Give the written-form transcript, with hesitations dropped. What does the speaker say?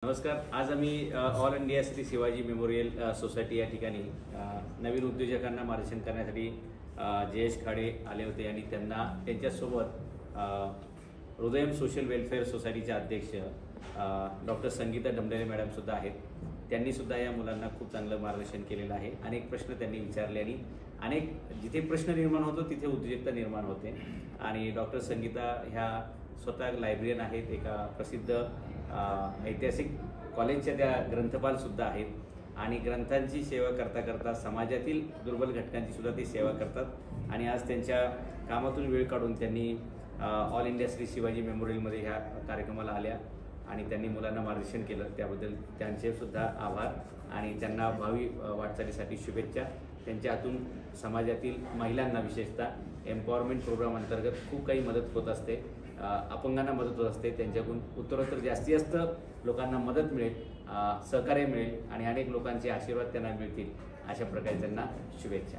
नमस्कार. आज आम्ही all India Shri Shivaji memorial society या ठिकाणी नवीन उद्योजकांना मार्गदर्शन करण्यासाठी जयेश खाडे आले होते आणि त्यांना त्यांच्यासोबत हृदयम सोशल वेलफेअर सोसायटीचे अध्यक्ष डॉक्टर संगीता डमडेरे मॅडम सुद्धा आहेत. त्यांनी सुद्धा या मुलांना खूप चांगलं मार्गदर्शन केलेलं आहे. अनेक प्रश्न त्यांनी विचारले आणि अनेक जिथे प्रश्न निर्माण होतो तिथे उद्योजकता निर्माण होते. आणि डॉक्टर संगीता ह्या स्वतः लायब्ररियन आहेत, एका प्रसिद्ध ऐतिहासिक कॉलेजच्या त्या ग्रंथपालसुद्धा आहेत आणि ग्रंथांची सेवा करता करता समाजातील दुर्बल घटकांची सुद्धा ते सेवा करतात. आणि आज त्यांच्या कामातून वेळ काढून त्यांनी ऑल इंडिया श्री शिवाजी मेमोरियलमध्ये ह्या कार्यक्रमाला आल्या आणि त्यांनी मुलांना मार्गदर्शन केलं. त्याबद्दल त्यांचे सुद्धा आभार आणि त्यांना भावी वाटचालीसाठी शुभेच्छा. त्यांच्या हातून समाजातील महिलांना विशेषतः एम्पॉवरमेंट प्रोग्राम अंतर्गत खूप काही मदत होत असते, अपंगांना मदत होत असते. त्यांच्याकडून उत्तरोत्तर जास्तीत जास्त लोकांना मदत मिळेल, सहकार्य मिळेल आणि अनेक लोकांचे आशीर्वाद त्यांना मिळतील. अशा प्रकारे त्यांना शुभेच्छा.